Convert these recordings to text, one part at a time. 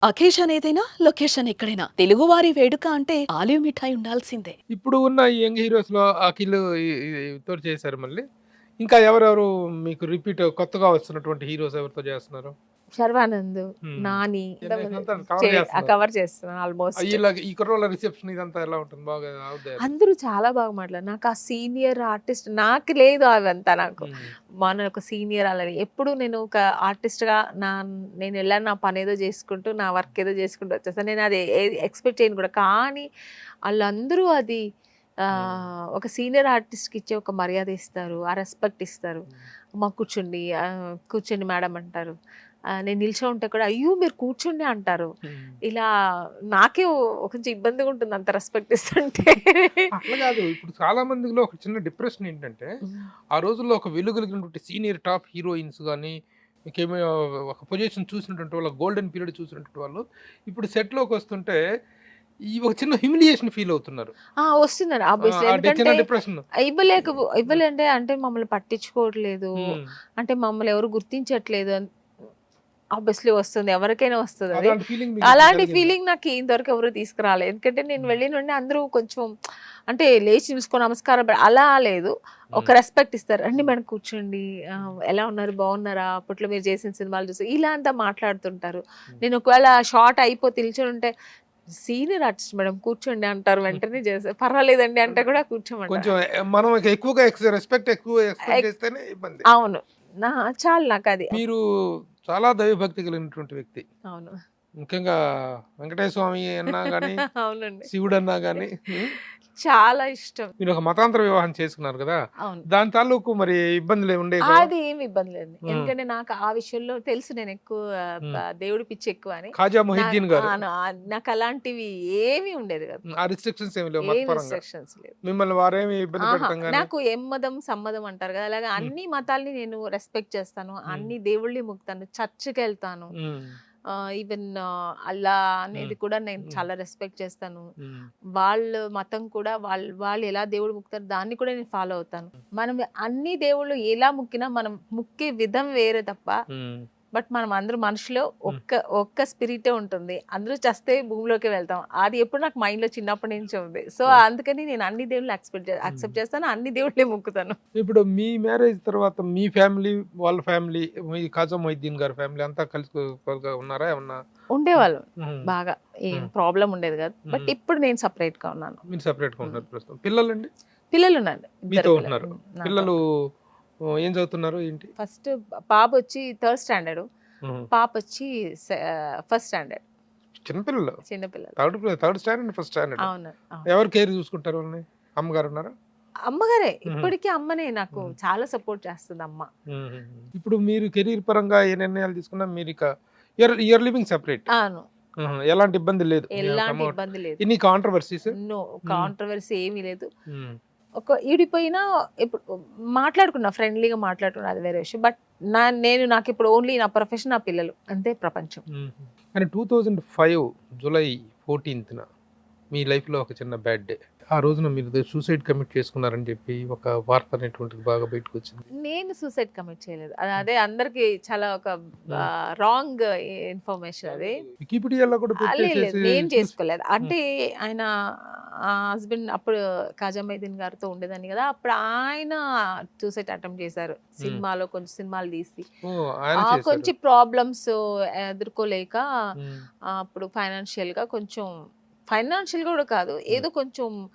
Occasion ఏదైనా, location ఎక్కడైనా తెలుగువారి వేడుక అంటే ఆలివ్ మిఠాయి ఉండాల్సిందే. ఇప్పుడు ఉన్న ఈ యంగ్ హీరోస్‌లో 'అఖిల్' తోటి చేశారు మళ్ళీ. ఇంకా ఎవరెవరు మీకు రిపీట్ కొత్తగా వస్తున్నటువంటి హీరోస్ ఎవరితో చేస్తున్నారు? 'శర్వానంద్', హ్మ్. 'నాని' ఇదంతా కవర్ చేస్తున్నారు. కవర్ చేస్తున్నాను ఆల్మోస్ట్. ఇలాగ ఈ కుర్రోళ్ళ రిసెప్షన్ ఇదంతా ఎలా ఉంటుంది? బాగా అవుద్దా? అందరూ చాలా బాగా మాట్లాడారు. నాకు ఆ సీనియర్ ఆర్టిస్ట్ నాకు లేదు అవంతా నాకు. హ్మ్. మన ఒక సీనియర్ అలని ఎప్పుడు నేను ఒక ఆర్టిస్ట్‌గా నేను వెళ్ళాను నా పనేదో చేసుకుంటూ, నా వర్క్ ఏదో చేసుకుంటూ వచ్చేసాను. నేను అది ఎక్స్‌పెక్ట్ చేయను కూడా. కానీ ఆళ్ళందరూ అది ఒక సీనియర్ ఆర్టిస్ట్‌కి ఇచ్చే ఒక మర్యాద ఇస్తారు. ఆ రెస్పెక్ట్ ఇస్తారు. అమ్మ కూర్చోండి, కూర్చోండి మేడం అంటారు. నేను నిల్చో ఉంటే కూడా అయ్యో! మీరు కూర్చోండి అంటారు. హ్మ్. ఇలా నాకే కొంచెం ఇబ్బందిగా ఉంటుంది అంత రెస్పెక్ట్ ఇస్తుంటే. అట్లా కాదు. ఇప్పుడు చాలా మందిలో ఒక చిన్న డిప్రెషన్ ఏంటంటే, ఆ రోజుల్లో ఒక వెలుగలిగినటువంటి సీనియర్ టాప్ హీరోయిన్స్ గాని, ఇంకేమో ఒక పొజిషన్ చూసినటువంటి వాళ్ళ గోల్డెన్ పీరియడ్ చూసినటువంటి వాళ్ళు, ఇప్పుడు సెట్‌లోకొస్తుంటే ఈ ఒక చిన్న హ్యూమిలియేషన్ ఫీల్ అవుతున్నారు. వస్తుందండి ఆబ్వియస్లీ. చిన్న ఎందుకంటే డిప్రెషన్. ఇవ్వలేంటే అంటే మమ్మల్ని పట్టించుకోవట్లేదు. హ్మ్. అంటే మమ్మల్ని ఎవరు గుర్తించట్లేదు అని ఆబ్వియస్లీ వస్తుంది. ఎవరికైనా వస్తదది. అలాంటి ఫీలింగ్ మీకెప్పుడు అలాంటి కలిగిందా? ఫీలింగ్ నాకు ఇంతవరకు ఎవరు తీసుకురాలేదు. ఎందుకంటే నేను హ్మ్. వెళ్ళిన నుండి అందరూ కొంచెం అంటే లేచి నిలుచుకో నమస్కారం అలా లేదు. ఒక హ్మ్. రెస్పెక్ట్ ఇస్తారు. రండి మేడం కూర్చోండి. ఎలా ఉన్నారు? బాగున్నారా? అప్పట్లో మీరు చేసిన సినిమాలు చూసి ఇలా అంతా మాట్లాడుతుంటారు. హ్మ్. నేను ఒకవేళ షార్ట్ అయిపోతే నిల్చొనుంటే సీనియర్ ఆర్టిస్ట్ మేడం కూర్చోండి అంటారు. వెంటనే చేస్తారు. పర్వాలేదండి అంటే కూడా కూర్చోమంటారు. కొంచెం మనం ఎక్కువగా రెస్పెక్ట్ ఎక్కువ ఎక్స్‌పెక్ట్ ఎక్ చేస్తేనే ఇబ్బంది. అవును. నా చాలు నాకది. మీరు చాలా దైవభక్తి కలిగినటువంటి వ్యక్తి. అవును. ముఖ్యంగా వెంకటేశ్వర స్వామి అన్నా గాని, అవునండి. శివుడన్నా గాని హ్మ్. చాలా ఇష్టం. మీరొక మతాంతర వివాహం చేసుకున్నారు గదా! అవును. దాని తాలూకు మరి ఇబ్బందులేమి ఉండేవి కావా? అది ఏమి ఇబ్బంది లేదండి. హ్మ్. ఎందుకంటే నాకు ఆ విషయంలో తెలుసు నేను ఎక్కువ హ్మ్. దేవుడి పిచ్చి ఎక్కువ అని. ఖాజా నా మొహిద్దీన్ ఆ! గారు. నాకు అలాంటివి ఏమి ఉండేది కాదు. ఆ రిస్ట్రిక్షన్స్ ఏమి లేవు ఏం మతపరంగా. రిస్ట్రిక్షన్స్ లేవు. మిమ్మల్ని వారేమి ఇబ్బంది ఆహా! పెడతం గాని. నాకు ఎమ్మదం, సమ్మదం అంటారు కదా! అలాగా హ్మ్. అన్ని మతాల్ని నేను రెస్పెక్ట్ చేస్తాను. హ్మ్. అన్ని దేవుళ్ళని మొక్కుతాను. చర్చ్‌కెళ్తాను. హ్మ్. ఈవెన్ అల్లా హ్మ్. అనేది కూడా నేను హ్మ్. చాలా రెస్పెక్ట్ చేస్తాను. హ్మ్. వాళ్ళ మతం కూడా వాళ్ళు ఎలా దేవుడు మొక్కుతారో దాన్ని కూడా నేను ఫాలో అవుతాను. మనం అన్ని దేవుళ్ళు ఎలా మొక్కినా మనం మొక్కే విధం వేరే తప్ప హ్మ్. బట్ మనం అందరూ మనుషులో హ్మ్. ఒక్క స్పిరిటే ఉంటుంది. అందరూ చస్తే భూమిలోకే వెళ్తాం. అది ఎప్పుడు నాకు మైండ్‌లో చిన్నప్పటి నుంచి ఉంది. సో, హ్మ్. అందుకని నేను అన్ని దేవుళ్ళని హ్మ్. యాక్సెప్ట్ చేస్తాను. అన్ని దేవుళ్ళని మొక్కుతాను. ఇప్పుడు మీ మ్యారేజ్ తర్వాత మీ ఫ్యామిలీ, వాళ్ళ ఫ్యామిలీ, మీ ఖాజా మొహిద్దీన్ గారి ఫ్యామిలీ అంతా కలుపుకోలుగా ఉన్నారా? ఏమన్నా? హ్మ్. ఉండేవాళ్ళు హ్మ్. బాగా. ఏం హ్మ్. ప్రాబ్లమ్ ఉండేది కాదు. బట్ హ్మ్. ఇప్పుడు నేను సెపరేట్‌గా ఉన్నాను. మీరు సెపరేట్‌గా హ్మ్. ఉంటున్నారు ప్రస్తుతం. పిల్లలండి? పిల్లలున్నారు. ఇద్దరు మీతో పిల్లలు. ఉంటున్నారు. నాతో పిల్లలు ఉన్నారు. ఏం చదువుతున్నారు? ఏంటి? ఫస్ట్ బాబొచ్చి థర్డ్ స్టాండర్డ్. హుహు. పాపొచ్చి ఫస్ట్ స్టాండర్డ్. చిన్న పిల్లలు. చిన్న పిల్లలు. Third standard, first standard. అవును. అవును. ఎవరు కేర్ చూసుకుంటారు వాళ్ళని? అమ్మగారున్నారా? అమ్మగారే. హుహు. ఇప్పటికి అమ్మనే నాకు హ్మ్. చాలా సపోర్ట్ చేస్తది అమ్మ. హుహుహు. ఇప్పుడు మీరు కెరీర్ పరంగా ఏ నిర్ణయాలు తీసుకున్నా మీరిక యూఆర్ లివింగ్ సెపరేట్. అవును. హుహు. ఎలాంటి ఇబ్బంది లేదు. మీ ఎలాంటి కమౌట్ ఇబ్బంది లేదు. ఎన్ని కాంట్రోవర్సీస్? నో హ్మ్. కాంట్రోవర్సీ ఏమీ లేదు. హ్మ్. ఒక ఈడిపోయినా ఇప్పుడు మాట్లాడుకున్నా ఫ్రెండ్లీగా మాట్లాడుకున్నా అది వేరే విషయం. బట్ నాకిప్పుడు ఓన్లీ నా ప్రొఫెషన్, నా పిల్లలు. అంతే ప్రపంచం. హుహు. కానీ 2005 జూలై 14న మీ లైఫ్‌లో ఒక చిన్న బ్యాడ్ డే. ఆ రోజున మీరు సూసైడ్ కమిట్ చేసుకున్నారని చెప్పి ఒక వార్త అనేటువంటిది బాగా బయటకొచ్చింది. నేను సూసైడ్ కమిట్ చేయలేదు. హ్మ్. అదే అందరికి చాలా ఒక హ్మ్. రాంగ్ ఇన్ఫర్మేషన్ అది. వికీపీడియాలో కూడా లేదు. పెట్టేసేసి నేను చూసి. చేసుకోలేదు. హ్మ్. అంటే ఆయన హస్బెండ్ అప్పుడు ఖాజా మొయిద్దీన్ గారితో ఉండేదాన్ని గదా! అప్పుడు ఆయన సూసైడ్ అటెంప్ట్ చేశారు. హ్మ్. కొంచెం సినిమాలు తీసి. ఓహ్! ఆయన చేసారు. కొంచెం ప్రాబ్లమ్స్ ఎదుర్కోలేక హ్మ్. అప్పుడు ఫైనాన్షియల్‌గా కూడా కాదు. హ్మ్. ఏదో కొంచెం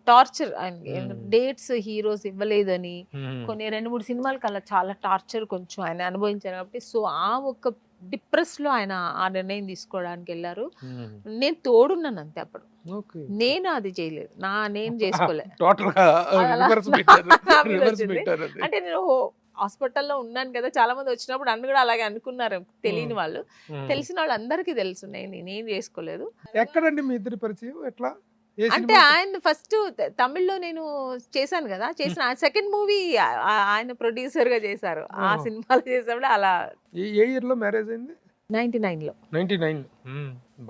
టార్చర్ ఆయనకి హ్మ్. డేట్స్ హీరోస్ ఇవ్వలేదని హ్మ్. కొన్ని 2, 3 సినిమాలకి అలా చాలా టార్చర్ కొంచెం ఆయన అనుభవించారు కాబట్టి సో, ఆ ఒక డిప్రెస్‌లో ఆయన ఆ నిర్ణయం తీసుకోవడానికెళ్లారు. హ్మ్. నేను తోడున్నాను అంతే అప్పుడు. ఓకే. నేను అది చేయలేదు. నేను చేసుకోలే. టోటల్‌గా అలా రివర్స్ పెట్టారు. నా రివర్స్ మీదొచ్చింది. పెట్టారది. అంటే నేను హాస్పిటల్‌లో ఉన్నాను కదా! చాలా మంది వచ్చినప్పుడు నన్ను కూడా అలాగే అనుకున్నారు హ్మ్. తెలియని వాళ్ళు. హ్మ్. తెలిసిన వాళ్ళందరికీ తెలుసు నేనేం చేసుకోలేదు. ఎక్కడండి మీ ఇద్దరి పరిచయం? ఎట్లా? ఏ అంటే సినిమాతో? ఆయన ఫస్ట్ తమిళ్‌లో నేను చేశాను గదా! హ్మ్. చేసిన సెకండ్ మూవీ ఆయన ప్రొడ్యూసర్‌గా చేశారు. ఆ ఓహో! సినిమాలో చేసినప్పుడు అలా ఏ ఏ ఇయర్‌లో మ్యారేజ్ అయింది? 99లో 99.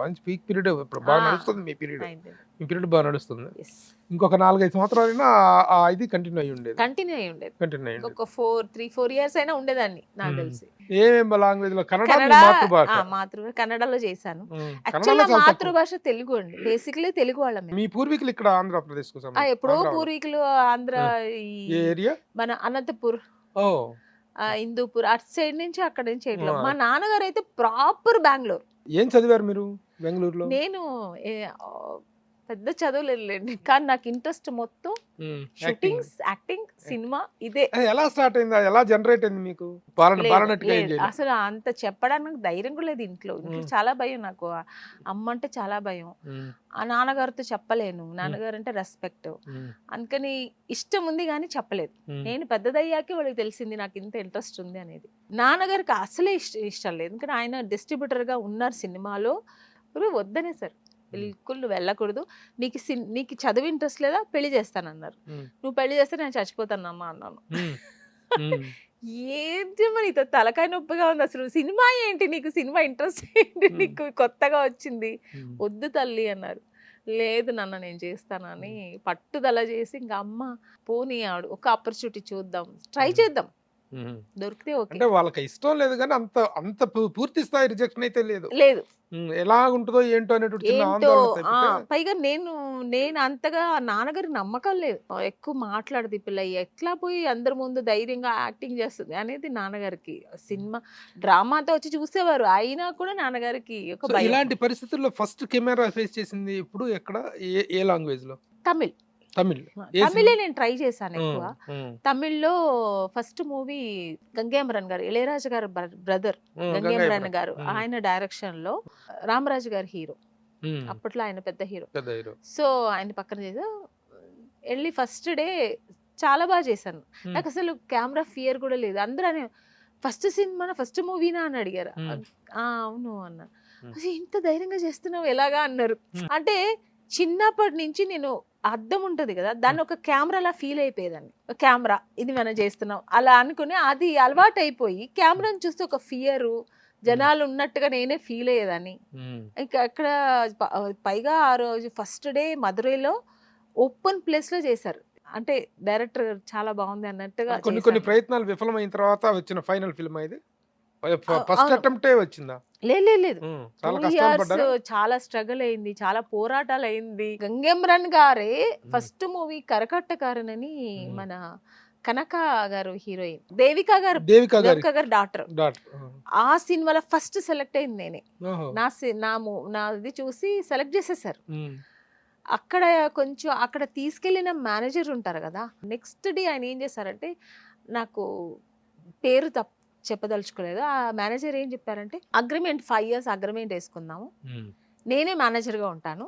మంచి పీక్ పీరియడ్. ఇప్పుడు బాగా ఆ. నడుస్తుంది మీ పీరియడ్. 99. మీ పీరియడ్ బాగా నడుస్తుంది. Yes. ఇంకొక 4-5 సంవత్సరాలైనా ఆ ఇది కంటిన్యూ అయ్యి ఉండేది. కంటిన్యూ అయి ఉండేది. కంటిన్యూ అయ్యి ఉండేది. ఇంకొక 3-4 ఇయర్స్ అయినా ఉండేదాన్ని నాకు తెలిసి. ఏమేం లాంగ్వేజ్ లో? కన్నడ మీ కన్నడ మాతృభాష. కన్నడలో చేశాను. కన్నడలో యాక్చువల్ నా చాలా తక్కువ. మాతృభాష తెలుగు అండి. బేసిక్లీ తెలుగు వాళ్ళం మేము. మీ పూర్వీకులు ఇక్కడ ఆంధ్రప్రదేశ్ కు ఎప్పుడో పూర్వీకులు ఆంధ్ర ఏ ఈ ఏరియా? మన అనంతపూర్, ఓ హిందూపూర్ అటు సైడ్ నుంచి అక్కడ నుంచి ఇట్లా. ఆ. మా నాన్నగారు అయితే ప్రాపర్ బెంగళూరు. ఏం చదివారు మీరు బెంగళూరులో? నేను పెద్ద చదువులేండి, కానీ నాకు ఇంట్రెస్ట్ మొత్తం షూటింగ్స్, యాక్టింగ్, సినిమా ఇదే. ఎలా స్టార్ట్ అయింది? ఎలా జనరేట్ అయింది మీకు? బాలనట్టుగా ఏం లేదు, చేయలేదు. అసలు అంత చెప్పడానికి నాకు ధైర్యం కూడా లేదు. ఇంట్లో చాలా భయం నాకు. అమ్మ అంటే చాలా భయం. ఆ నాన్నగారితో చెప్పలేను. నాన్నగారు అంటే రెస్పెక్ట్, అందుకని ఇష్టం ఉంది కానీ చెప్పలేదు. నేను పెద్దదయ్యాకే వాళ్ళకి తెలిసింది నాకు ఇంత ఇంట్రెస్ట్ ఉంది అనేది. నాన్నగారికి అసలే ఇష్టం లేదు, ఎందుకంటే ఆయన డిస్ట్రిబ్యూటర్ గా ఉన్నారు సినిమాలో. వద్దనే సార్, బిల్కుల్ నువ్వు వెళ్ళకూడదు, నీకు చదువు ఇంట్రెస్ట్ లేదా, పెళ్లి చేస్తానన్నారు. నువ్వు పెళ్లి చేస్తే నేను చచ్చిపోతానమ్మా అన్నాను. ఏంటి మరి నీతో తలకాయ నొప్పిగా ఉంది, అసలు సినిమా ఏంటి, నీకు సినిమా ఇంట్రెస్ట్ ఏంటి, నీకు కొత్తగా వచ్చింది, వద్దు తల్లి అన్నారు. లేదు నాన్న నేను చేస్తానని పట్టుదల చేసి, ఇంకా అమ్మ పోనీ ఒక ఆపర్చునిటీ చూద్దాం, ట్రై చేద్దాం, దొరికితే ఓకే. అంటే వాళ్ళకి ఇష్టం లేదు కానీ అంత అంత పూర్తి స్థాయి రిజెక్షన్ అయితే లేదు. లేదు, ఎలా ఉంటుందో ఏంటో అనేటువంటి చిన్న ఏంటో. ఆందోళన తప్పితే. పైగా నేను అంతగా నాన్నగారి నమ్మకం లేదు. ఎక్కువ మాట్లాడదు ఈ పిల్ల, ఎట్లా పోయి అందరి ముందు ధైర్యంగా యాక్టింగ్ చేస్తుంది అనేది నాన్నగారికి. సినిమా డ్రామాతో వచ్చి చూసేవారు, అయినా కూడా నాన్నగారికి ఒక సో భయం. ఇలాంటి పరిస్థితుల్లో ఫస్ట్ కెమెరా ఫేస్ చేసింది ఇప్పుడు ఎక్కడ? ఏ లాంగ్వేజ్ లో? తమిళ్. తమిళే నేను ట్రై చేశాను ఎక్కువ. తమిళ్లో ఫస్ట్ మూవీ గంగేమరన్ గారు, ఇళయరాజు గారు బ్రదర్ గంగేమరన్ గారు, ఆయన డైరెక్షన్ లో రామరాజు గారు హీరో. అప్పట్లో ఆయన పెద్ద హీరో. సో ఆయన పక్కన చేసా, వెళ్ళి ఫస్ట్ డే చాలా బాగా చేశాను. నాకు అసలు కెమెరా ఫియర్ కూడా లేదు. అందరూ అనే ఫస్ట్ సినిమా ఫస్ట్ మూవీనా అని అడిగారు. అవును అన్నా. ఇంత ధైర్యంగా చేస్తున్నావు ఎలాగా అన్నారు. అంటే చిన్నప్పటి నుంచి నేను అద్దం ఉంటది కదా, దాన్ని ఒక కెమెరాలా ఫీల్ అయిపోయేదాన్ని. కెమెరా ఇది మనం చేస్తున్నాం అలా అనుకుని అది అలవాటు అయిపోయి కెమెరాని చూస్తే ఒక ఫియరు, జనాలు ఉన్నట్టుగా నేనే ఫీల్ అయ్యేదాన్ని. ఇంకా అక్కడ పైగా ఆ రోజు ఫస్ట్ డే మధురైలో ఓపెన్ ప్లేస్ లో చేశారు. అంటే డైరెక్టర్ చాలా బాగుంది అన్నట్టుగా. కొన్ని ప్రయత్నాలు విఫలమైన తర్వాత వచ్చిన ఫైనల్ ఫిల్మ్ ఇది. ఫస్ట్ అటెంప్టే వచ్చిందా? లేదు, 2 years చాలా స్ట్రగుల్ అయింది, చాలా పోరాటాలు అయింది. గంగేమరన్ గారే ఫస్ట్ మూవీ కరకట్టకారన్ అని, మన కనక గారు హీరోయిన్, దేవికా గారు డాక్టర్. ఆ సినిమాలో ఫస్ట్ సెలెక్ట్ అయింది నేనే. నాది చూసి సెలెక్ట్ చేసేసారు. అక్కడ కొంచెం అక్కడ తీసుకెళ్లిన మేనేజర్ ఉంటారు కదా, నెక్స్ట్ డే ఆయన ఏం చేశారంటే, నాకు పేరు చెప్పదలుచుకోలేదు. ఆ మేనేజర్ ఏం చెప్పారంటే, అగ్రిమెంట్ 5 years అగ్రిమెంట్ వేసుకుందాము, నేనే మేనేజర్ గా ఉంటాను.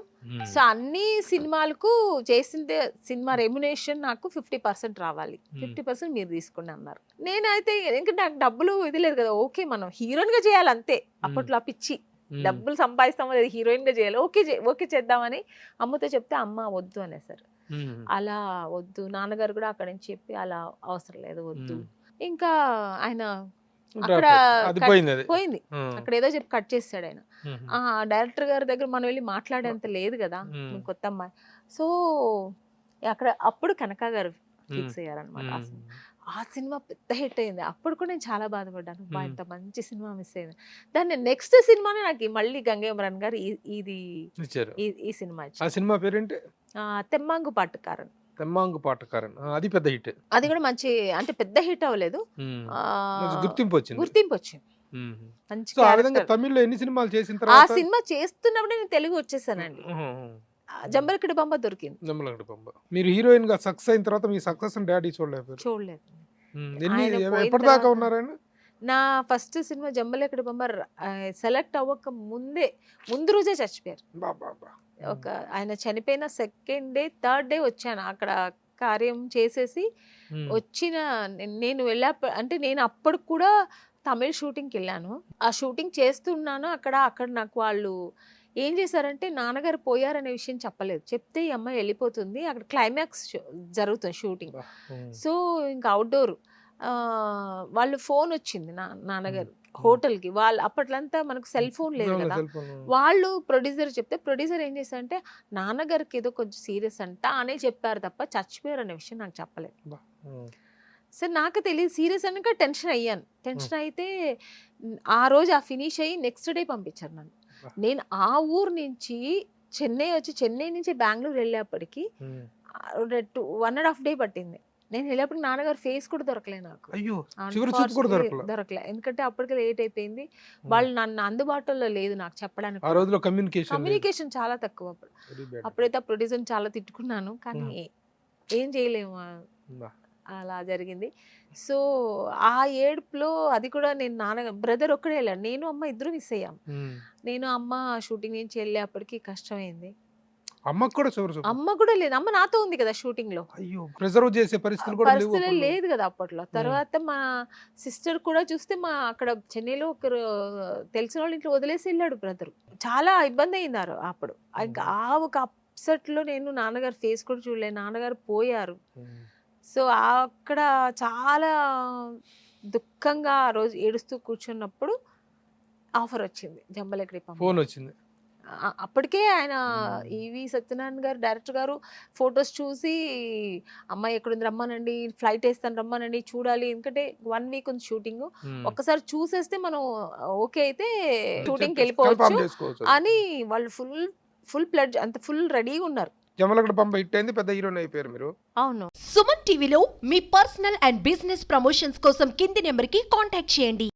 సో అన్ని సినిమాలకు చేసిందే సినిమా రెమ్యునేషన్ నాకు 50% రావాలి, 50% మీరు తీసుకోండి అన్నారు. నేనైతే ఇంకా నాకు డబ్బులు ఇది లేదు కదా, ఓకే మనం హీరోయిన్ గా చేయాలి అంతే. అప్పట్లో పిచ్చి, డబ్బులు సంపాదిస్తామో లేదు, హీరోయిన్ గా చేయాలి, ఓకే చేద్దామని అమ్మతో చెప్తే అమ్మ వద్దు అనేసారు. అలా వద్దు, నాన్నగారు కూడా అక్కడ నుంచి చెప్పి అలా అవసరం లేదు వద్దు. ఇంకా ఆయన అక్కడ పోయింది, అక్కడ ఏదో చెప్పి కట్ చేస్తాడు ఆయన. ఆ డైరెక్టర్ గారి దగ్గర మనం వెళ్ళి మాట్లాడేంత లేదు కదా, కొత్త అమ్మాయి. సో అక్కడ అప్పుడు కనక గారు ఫిక్స్ అయ్యారనమాట. ఆ సినిమా పెద్ద హిట్ అయింది. అప్పుడు కూడా నేను చాలా బాధపడ్డాను, ఇంత మంచి సినిమా మిస్ అయింది. దాన్ని నెక్స్ట్ సినిమానే నాకు మళ్ళీ గంగేమరన్ గారు ఈ సినిమా ఇచ్చారు. ఆ సినిమా పేరేంటి? తెమ్మాంగు పాటకారన్. అది పెద్ద హిట్. అది కూడా మంచి, అంటే పెద్ద హిట్ అవ్వలేదు, గుర్తింపు వచ్చింది. తమిళ్లో ఎన్ని సినిమాలు చేసిన తర్వాత? ఆ సినిమా చేస్తున్నప్పుడు నేను తెలుగు వచ్చేసానండి. జంబలకడి బొమ్మ దొరికింది. మీరు హీరోయిన్ గా సక్సెస్ అయిన తర్వాత మీ సక్సెస్ డాడీ చూడలేదు. ఎప్పటిదాకా ఉన్నారైనా? నా ఫస్ట్ సినిమా జంబలకడి బొమ్మ సెలెక్ట్ అవ్వక ముందు రోజే చచ్చిపోయారు. ఆయన చనిపోయిన సెకండ్ డే, థర్డ్ డే వచ్చాను. అక్కడ కార్యం చేసేసి వచ్చిన నేను అంటే నేను అప్పుడు కూడా తమిళ్ షూటింగ్కి వెళ్ళాను. ఆ షూటింగ్ చేస్తున్నాను. అక్కడ నాకు వాళ్ళు ఏం చేశారంటే, నాన్నగారు పోయారనే విషయం చెప్పలేదు. చెప్తే ఈ అమ్మాయి వెళ్ళిపోతుంది, అక్కడ క్లైమాక్స్ జరుగుతుంది షూటింగ్. సో ఇంకా అవుట్డోర్ వాళ్ళు ఫోన్ వచ్చింది నాన్నగారు, హోటల్కి. వాళ్ళు అప్పట్లంతా మనకు సెల్ ఫోన్ లేదు కదా. Cell phone. వాళ్ళు ప్రొడ్యూసర్ చెప్తే ప్రొడ్యూసర్ ఏం చేశారంటే నాన్నగారికి ఏదో కొంచెం సీరియస్ అంట అనే చెప్పారు తప్ప చచ్చిపోయారు అనే విషయం నాకు చెప్పలేదు. సరే నాకు తెలియదు, సీరియస్ అనక టెన్షన్ అయ్యాను. టెన్షన్ అయితే ఆ రోజు ఆ ఫినిష్ అయ్యి నెక్స్ట్ డే పంపించారు నన్ను. నేను ఆ ఊరు నుంచి చెన్నై వచ్చి చెన్నై నుంచి బెంగళూరు వెళ్ళేప్పటికి 1.5 డే పట్టింది. నేను వెళ్ళేప్పటికి నాన్నగారు ఫేస్ కూడా దొరకలే నాకు. అయ్యో, చివరి చూపు కూడా దొరకలే, ఎందుకంటే అప్పటికి లేట్ అయిపోయింది. వాళ్ళు నన్ను అందుబాటులో లేదు నాకు చెప్పడానికి. ఆ రోజులో కమ్యూనికేషన్ చాలా తక్కువ. అప్పుడైతే ఆ ప్రొడ్యూసర్ చాలా తిట్టుకున్నాను, కానీ ఏం చేయలేము, అలా జరిగింది. సో ఆ ఏడుపులో అది కూడా నేను బ్రదర్ ఒక్కడే వెళ్ళాను, నేను అమ్మ ఇద్దరు మిస్ అయ్యాం. నేను అమ్మ షూటింగ్ నుంచి వెళ్ళేప్పటికి కష్టమైంది. అమ్మ కూడా లేదు, అమ్మ నాతో ఉంది కదా షూటింగ్ లో. ప్రిజర్వ్ చేసే పరిస్థితులు లేదు కదా అప్పట్లో. తర్వాత మా సిస్టర్ కూడా చూస్తే మా అక్కడ చెన్నైలో ఒకరు తెలిసిన వాళ్ళ ఇంట్లో వదిలేసి వెళ్ళాడు బ్రదర్. చాలా ఇబ్బంది అయిందారు అప్పుడు. ఆ ఒక అప్సెట్ లో నేను నాన్నగారు ఫేస్ కూడా చూడలేదు, నాన్నగారు పోయారు. సో అక్కడ చాలా దుఃఖంగా ఆ రోజు ఏడుస్తూ కూర్చున్నప్పుడు ఆఫర్ వచ్చింది, జంబలకడి ఫోన్ వచ్చింది. అప్పటికే ఆయన ఈవి సత్యనారాయణ గారు డైరెక్టర్ గారు ఫొటోస్ చూసి అమ్మాయి ఎక్కడుంది రమ్మానండి, ఫ్లైట్ వేస్తాను రమ్మానండి, చూడాలి, ఎందుకంటే 1 వీక్ ఉంది షూటింగ్, ఒక్కసారి చూసేస్తే మనం ఓకే అయితే షూటింగ్కి వెళ్ళిపోవచ్చు అని వాళ్ళు ఫుల్ ప్లెడ్జ్ అంత ఫుల్ రెడీగా ఉన్నారు. జమలగడ పంప హిట్ అయింది, పెద్ద హీరోయిన్ అయిపోయారు మీరు. అవును. సుమన్ టీవీలో మీ పర్సనల్ అండ్ బిజినెస్ ప్రమోషన్స్ కోసం కింది నెంబర్కి కాంటాక్ట్ చేయండి.